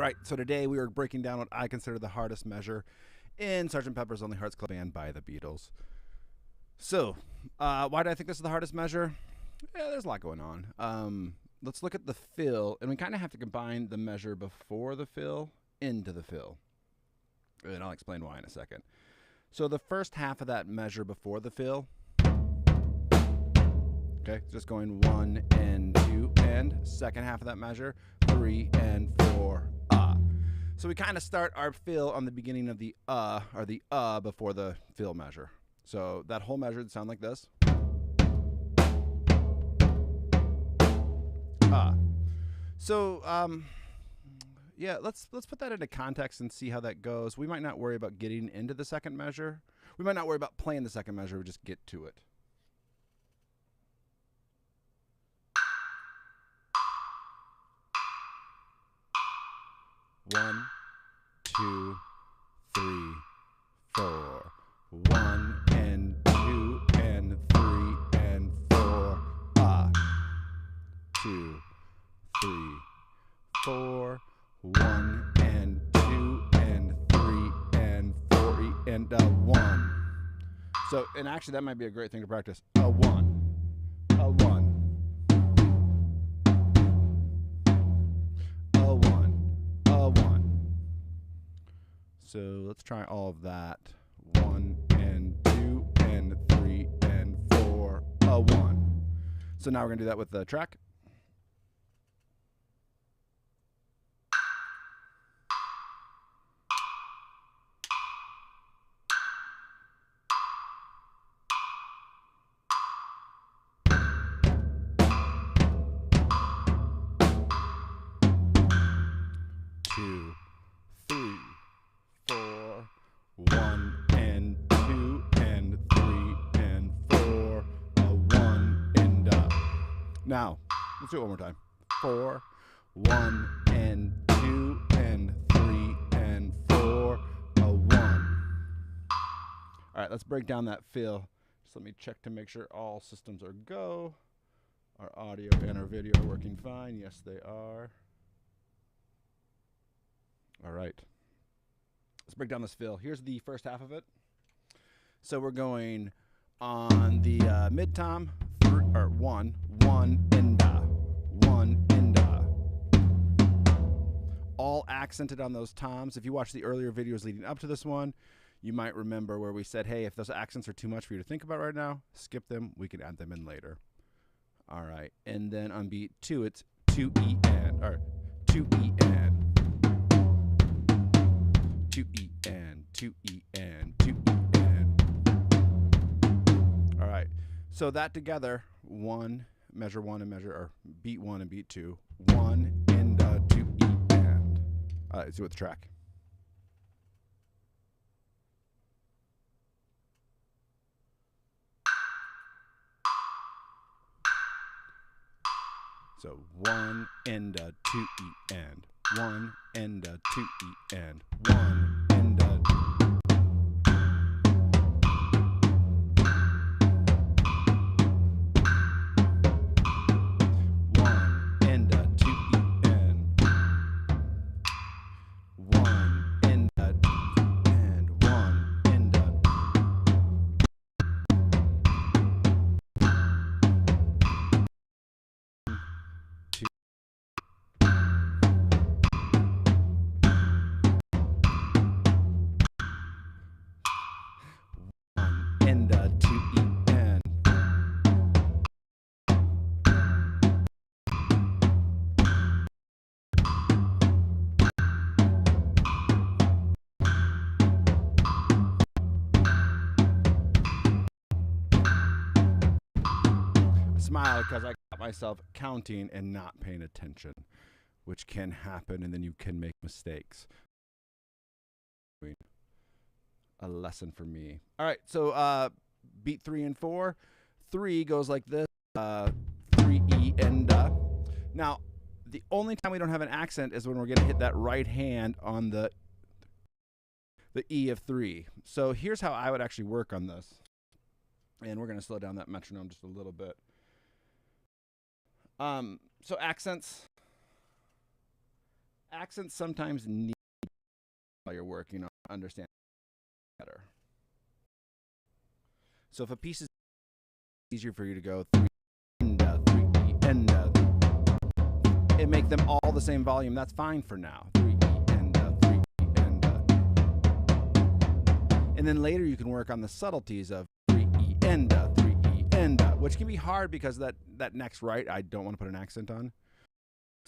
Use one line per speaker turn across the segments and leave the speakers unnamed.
right, so today we are breaking down what I consider the hardest measure in Sgt. Pepper's Lonely Hearts Club Band by the Beatles. So, why do I think this is the hardest measure? Yeah, there's a lot going on. Let's look at the fill, and we kind of have to combine the measure before the fill into the fill. And I'll explain why in a second. So the first half of that measure before the fill, okay, just going 1 and 2 and. Second half of that measure, 3 and 4, So we kind of start our fill on the beginning of the or the before the fill measure. So that whole measure would sound like this. So yeah, let's put that into context and see how that goes. We might not worry about getting into the second measure. We might not worry about playing the second measure. We just get to it. One, 2, 3, 4. 1 and 2 and 3 and 4. 2, 3, 4. 1 and 2 and 3 and 4 and 1. So, and actually that might be a great thing to practice. A 1. A 1. A 1. A 1. So let's try all of that. 1 and 2 and 3 and 4. A 1. So now we're going to do that with the track. Two, 3, 4, 1 and 2 and 3 and 4, a 1 and Now, let's do it one more time. 4, 1 and 2 and 3 and 4, a 1. All right, let's break down that fill. Just let me check to make sure all systems are go. Our audio and our video are working fine. Yes, they are. All right. Let's break down this fill. Here's the first half of it. So we're going on the mid tom, 1, 1 and 1 and all accented on those toms. If you watch the earlier videos leading up to this one, you might remember where we said, hey, if those accents are too much for you to think about right now, skip them. We can add them in later. All right. And then on beat 2, it's 2 E and, or 2 E and. 2 E and 2 E and 2 E and. All right, so that together, measure 1 and measure, or beat 1 and beat 2, 1 and 2 E and. Let's do it with the track. So 1 and 2 E and. 1 and 2 E and. 1 and 1 and 2 E and. 1 and 1 and 2. And 2 E and. I smile because I got myself counting and not paying attention, which can happen, and then you can make mistakes. A lesson for me. All right, so beat 3 and 4. 3 goes like this. 3 E and Now, the only time we don't have an accent is when we're going to hit that right hand on the E of 3. So here's how I would actually work on this. And we're going to slow down that metronome just a little bit. So accents. Accents sometimes need while you're working on understanding better. So if a piece is easier for you to go 3 and 3 and it make them all the same volume, that's fine for now. 3 and 3 and then later you can work on the subtleties of 3 and 3 and which can be hard because that next right I don't want to put an accent on.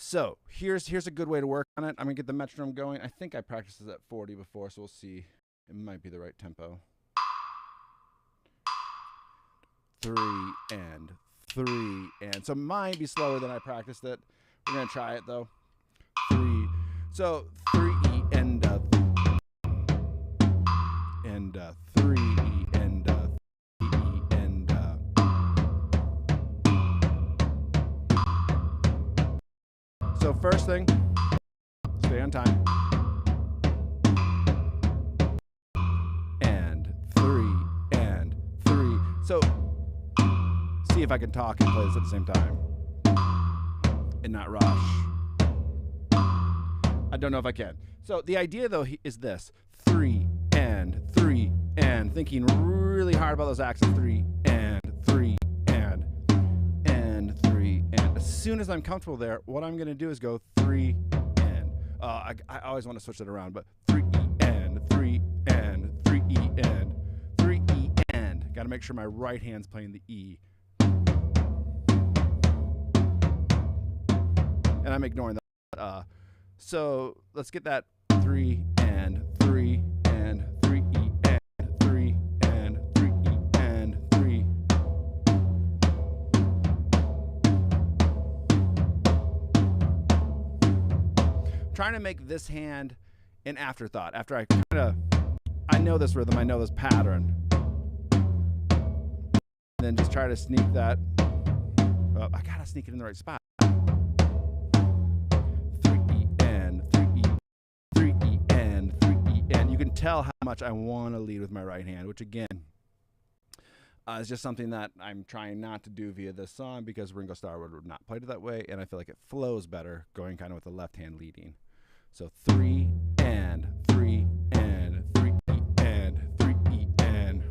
So here's a good way to work on it. I'm gonna get the metronome going. I think I practiced this at 40 before, so we'll see. It might be the right tempo. 3 and 3 and so it might be slower than I practiced it. We're gonna try it though. 3. So 3 and 3 and 3 and so first thing, stay on time. And 3 and 3. So see if I can talk and play this at the same time and not rush. I don't know if I can. So the idea though is this: 3 and 3 and thinking really hard about those accents. 3 and 3 and 3 and as soon as I'm comfortable there, what I'm gonna do is go 3 and I always want to switch it around, but 3 and 3 and 3 and 3 and. Got to make sure my right hand's playing the E. And I'm ignoring that. So let's get that 3 and 3 and 3 and 3 and 3 and 3. I'm trying to make this hand an afterthought after I know this rhythm, I know this pattern. And then just try to sneak that. Oh, I gotta sneak it in the right spot. 3 and 3 and 3 and you can tell how much I want to lead with my right hand, which again is just something that I'm trying not to do via this song because Ringo Starr would not play it that way, and I feel like it flows better going kind of with the left hand leading. So 3 and 3 and 3 and 3 and.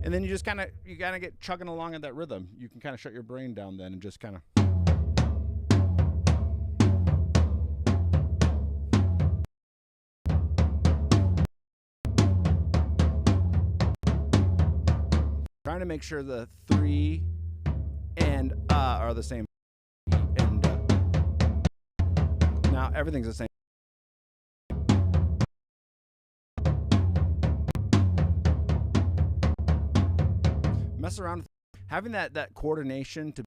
And then you just kind of get chugging along at that rhythm. You can kind of shut your brain down then and just kind of. Trying to make sure the 3 and are the same. And now everything's the same. Mess around with having that coordination to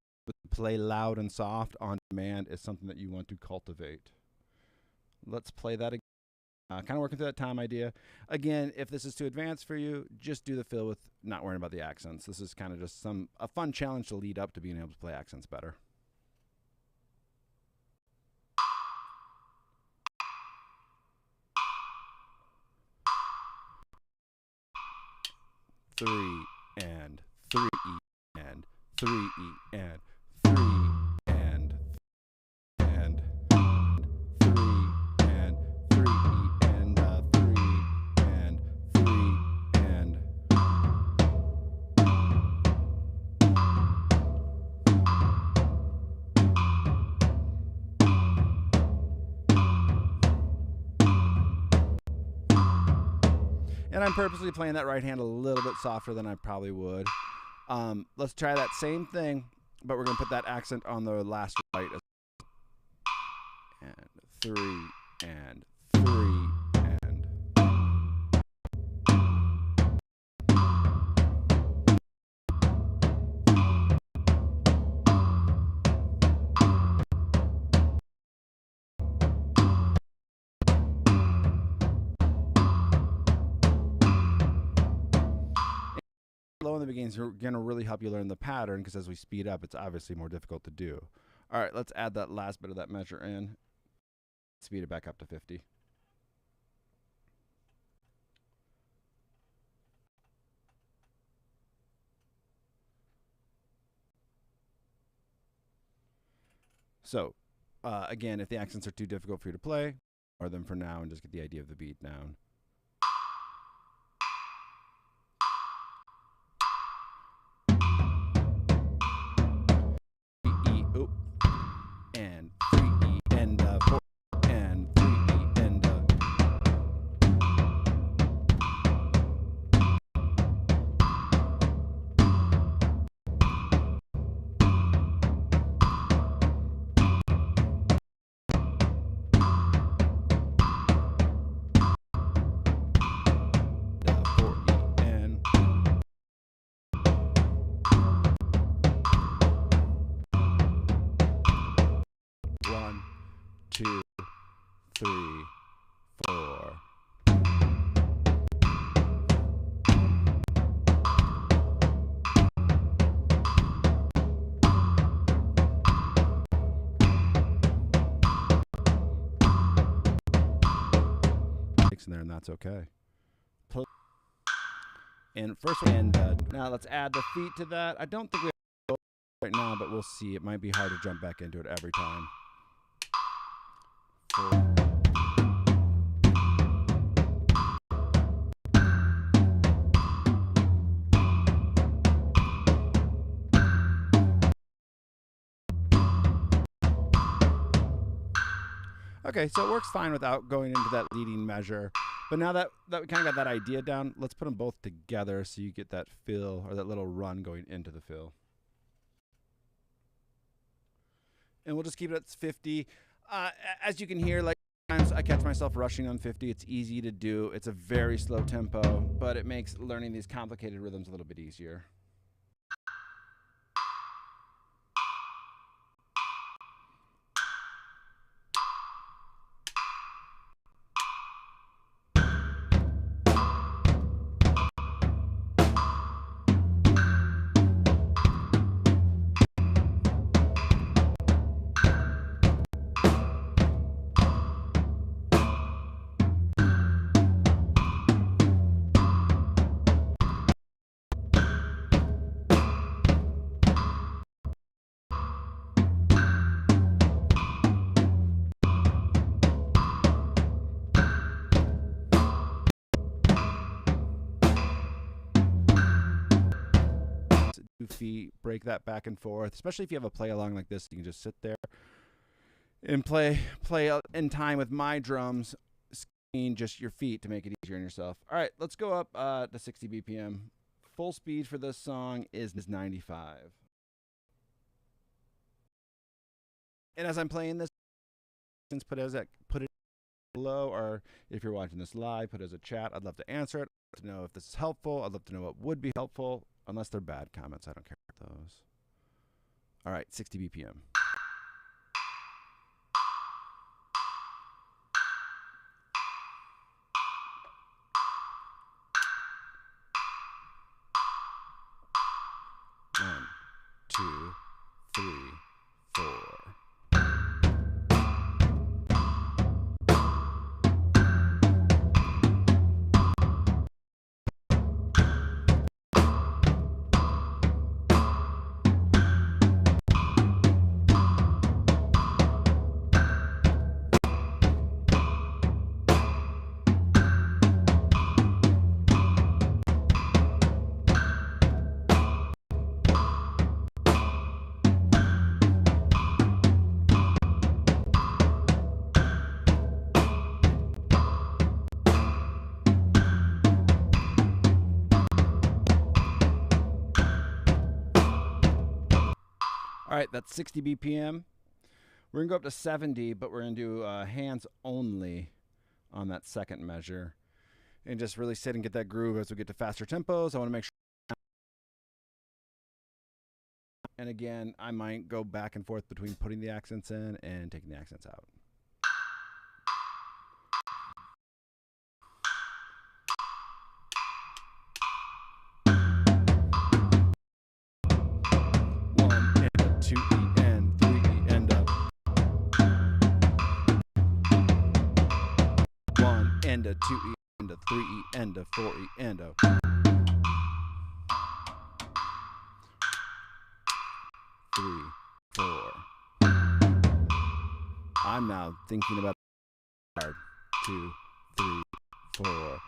play loud and soft on demand is something that you want to cultivate. Let's play that again. Kind of working through that time idea. Again, if this is too advanced for you, just do the fill with not worrying about the accents. This is kind of just a fun challenge to lead up to being able to play accents better. Three and 3 and 3 and 3 and 3 and 3 and 3 and 3 and 3 and. And I'm purposely playing that right hand a little bit softer than I probably would. Let's try that same thing, but we're going to put that accent on the last right. And 3 and 3 and. Low in the beginning is going to really help you learn the pattern, because as we speed up, it's obviously more difficult to do. All right, let's add that last bit of that measure in. Speed it back up to 50. So, again, if the accents are too difficult for you to play, ignore them for now and just get the idea of the beat down. E, oop, and 3E, and 4, and 3E, and 4E, and 1, 2, 3, 4. In there, and that's okay. And first one, and now let's add the feet to that. I don't think we have to go right now, but we'll see. It might be hard to jump back into it every time. 4. Okay, so it works fine without going into that leading measure. But now that we kind of got that idea down, let's put them both together so you get that fill, or that little run going into the fill. And we'll just keep it at 50. As you can hear, like sometimes I catch myself rushing on 50. It's easy to do. It's a very slow tempo, but it makes learning these complicated rhythms a little bit easier. Feet, break that back and forth, especially if you have a play along like this. You can just sit there and play in time with my drums, just your feet to make it easier on yourself. All right, let's go up to 60 BPM. Full speed for this song is 95. And as I'm playing this, put it below, or if you're watching this live, put it as a chat. I'd love to answer it. I'd love to know if this is helpful. I'd love to know what would be helpful. Unless they're bad comments, I don't care about those. All right, 60 BPM. One, two, three, four. All right, that's 60 BPM. We're going to go up to 70, but we're going to do hands only on that second measure. And just really sit and get that groove as we get to faster tempos. I want to make sure. And again, I might go back and forth between putting the accents in and taking the accents out. And a 2E and a 3E and a 4E and a 3, 4. I'm now thinking about hard. 2, 3, 4.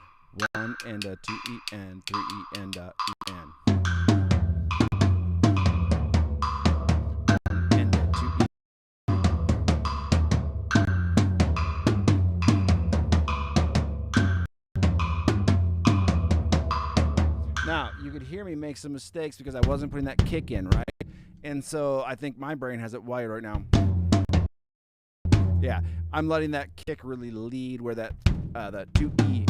1 and a 2 E and 3 E and a E and. 1 and a 2 E. Now, you could hear me make some mistakes because I wasn't putting that kick in, right? And so I think my brain has it wired right now. Yeah, I'm letting that kick really lead where that 2E,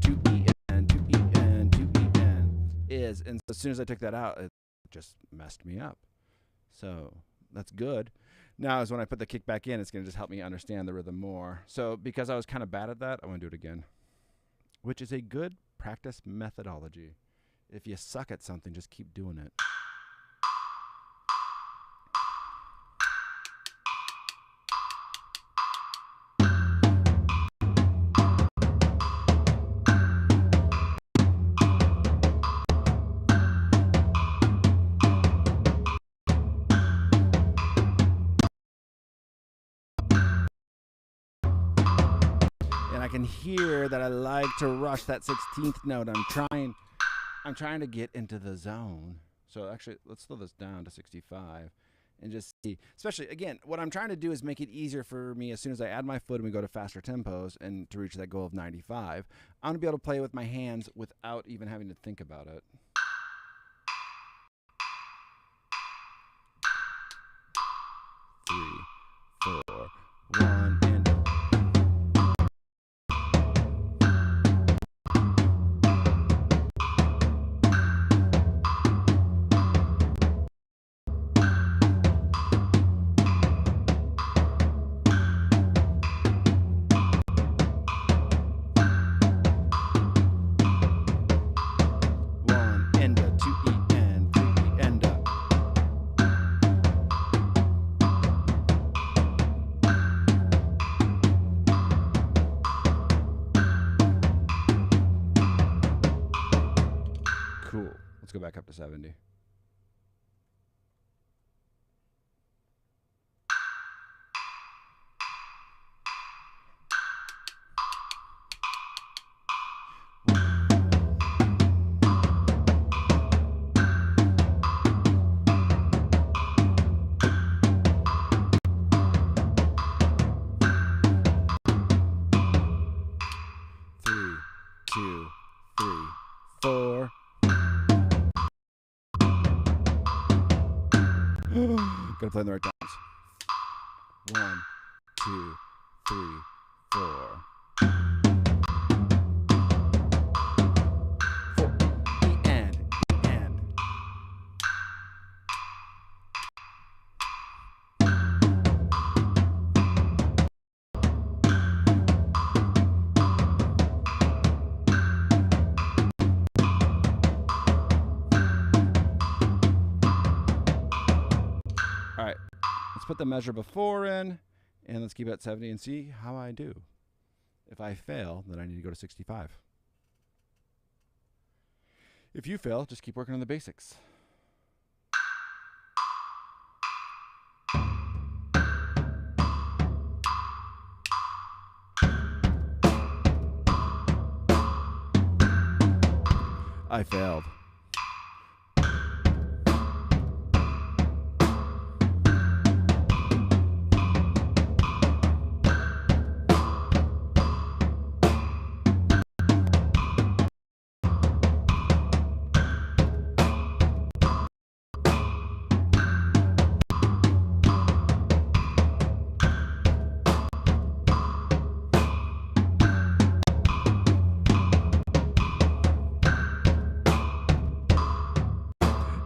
2E and 2E and 2E and is. And so as soon as I took that out, it just messed me up. So that's good. Now is when I put the kick back in, it's going to just help me understand the rhythm more. So because I was kind of bad at that, I want to do it again, which is a good practice methodology. If you suck at something, just keep doing it. I can hear that I like to rush that 16th note. I'm trying to get into the zone. So actually, let's slow this down to 65 and just see. Especially, again, what I'm trying to do is make it easier for me as soon as I add my foot and we go to faster tempos and to reach that goal of 95. I'm going to be able to play with my hands without even having to think about it. Three, 4, 1, and go back up to 70. Gotta play in the right times. 1, 2, 3, 4. 4. E and. All right. Let's put the measure before in, and let's keep it at 70 and see how I do. If I fail, then I need to go to 65. If you fail, just keep working on the basics. I failed.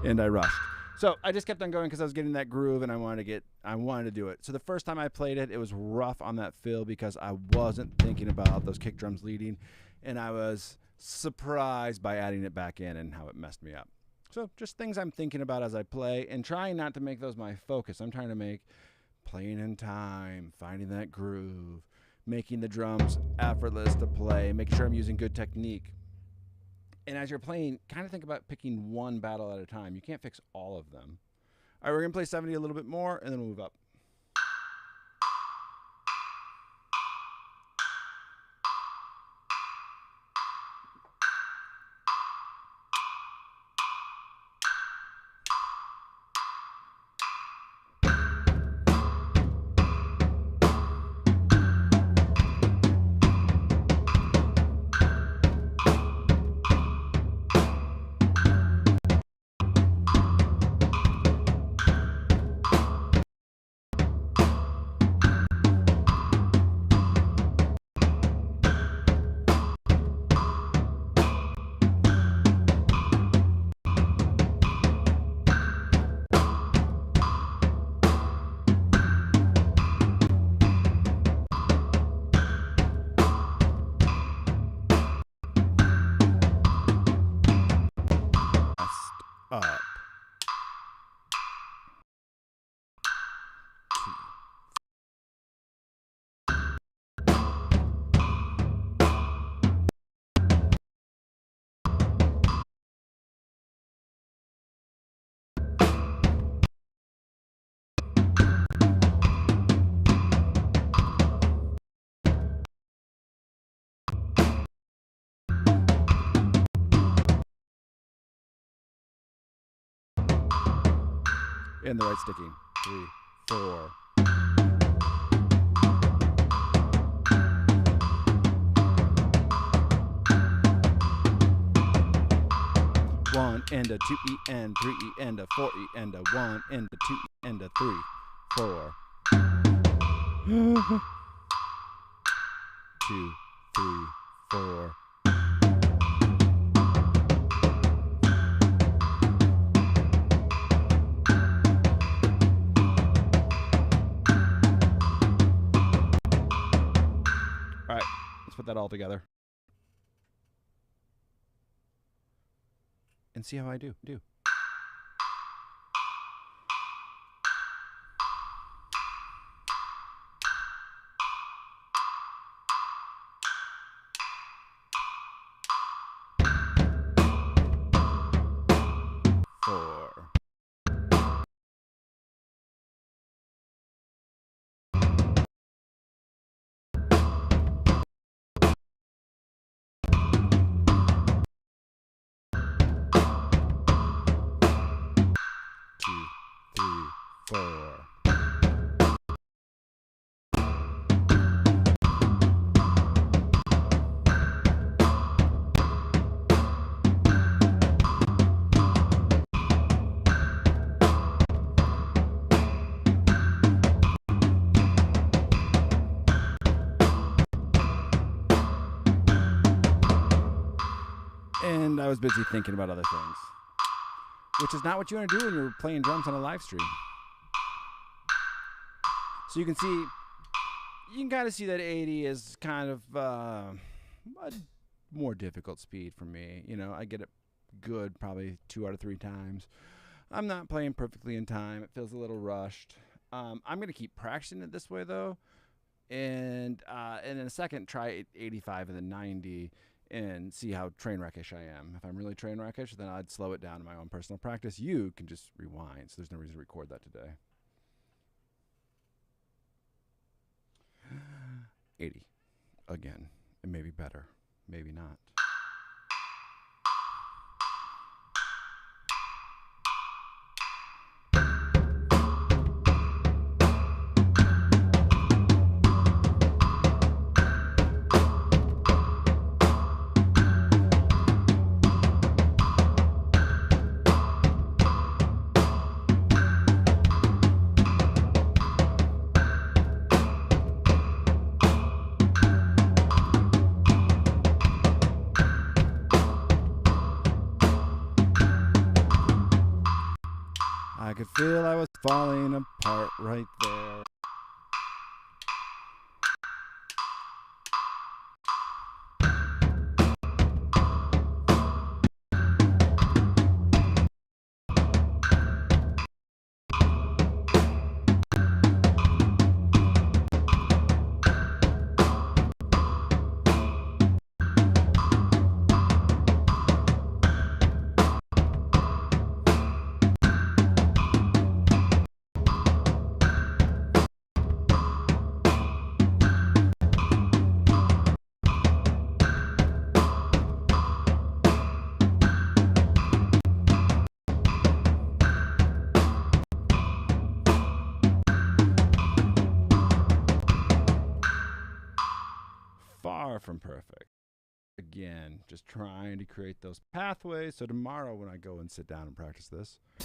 And I rushed. So I just kept on going because I was getting that groove and I wanted to do it. So the first time I played it, it was rough on that fill because I wasn't thinking about those kick drums leading, and I was surprised by adding it back in and how it messed me up. So just things I'm thinking about as I play and trying not to make those my focus. I'm trying to make playing in time, finding that groove, making the drums effortless to play, making sure I'm using good technique. And as you're playing, kind of think about picking one battle at a time. You can't fix all of them. All right, we're going to play 70 a little bit more, and then we'll move up. up, in the right sticking. 3, 4. 1 and a 2 E and 3 E and a 4 E and a 1 and a 2 E and a 3, 4. 2, 3, 4. All right, let's put that all together and see how I do. 4. 2, 3, 4. And I was busy thinking about other things, which is not what you want to do when you're playing drums on a live stream. So you can kind of see that 80 is kind of a more difficult speed for me. You know, I get it good probably 2 out of 3 times. I'm not playing perfectly in time. It feels a little rushed. I'm going to keep practicing it this way, though. And in a second, try 85 and then 90 and see how train wreckish I am. If I'm really train wreckish, then I'd slow it down in my own personal practice. You can just rewind, so there's no reason to record that today. 80. Again. It may be better. Maybe not. I could feel I was falling apart right there. Far from perfect. Again, just trying to create those pathways so tomorrow when I go and sit down and practice this, I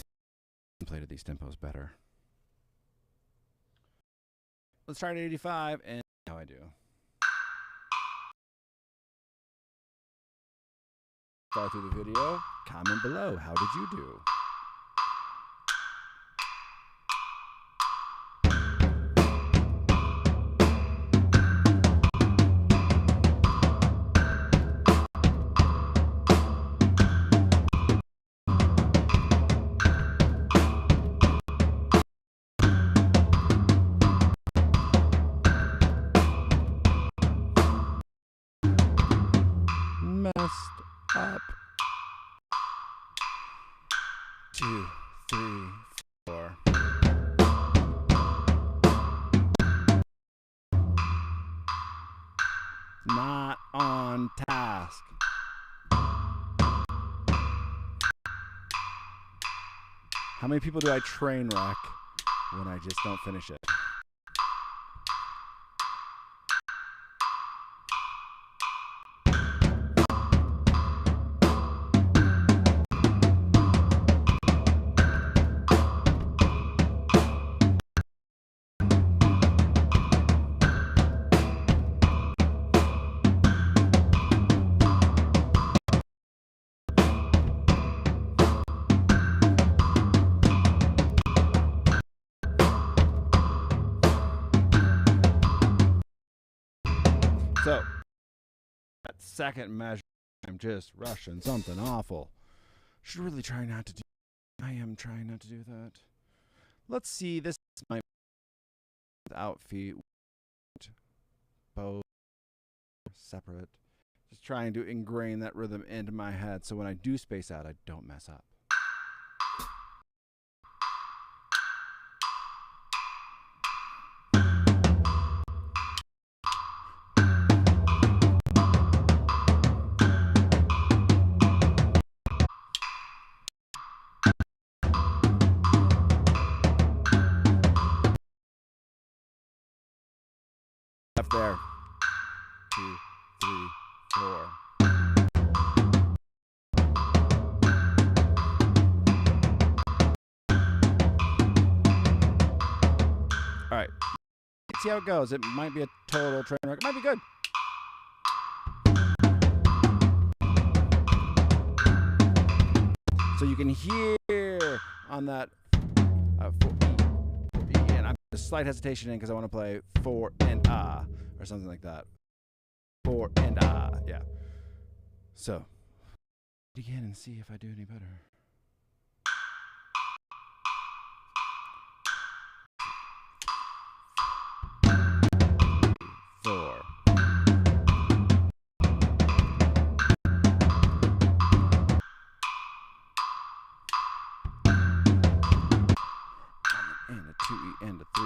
can play to these tempos better. Let's try at 85 and see how I do. Far through the video, comment below. How did you do? messed up. 2, 3, 4. Not on task. How many people do I train wreck when I just don't finish it? So, that second measure, I'm just rushing something awful. Should really try not to do. I am trying not to do that. Let's see. This is my without feet, both separate. Just trying to ingrain that rhythm into my head, so when I do space out, I don't mess up. Left there. 2, 3, 4. All right. Let's see how it goes. It might be a total train wreck. It might be good. So you can hear on that 4E, and I'm a slight hesitation in because I want to play 4 and or something like that. 4 and yeah. So again and see if I do any better. Four. And a 2E and a 3.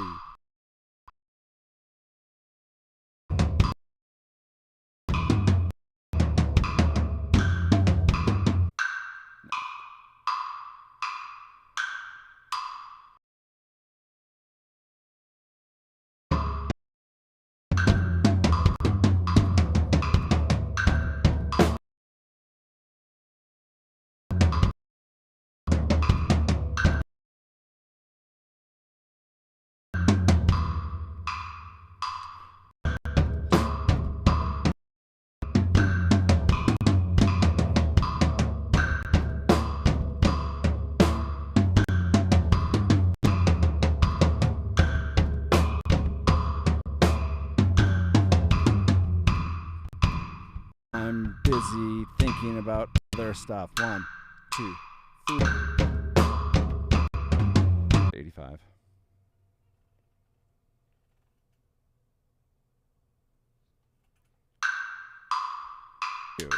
I'm busy thinking about other stuff. 1, 2, 3. 85. Two.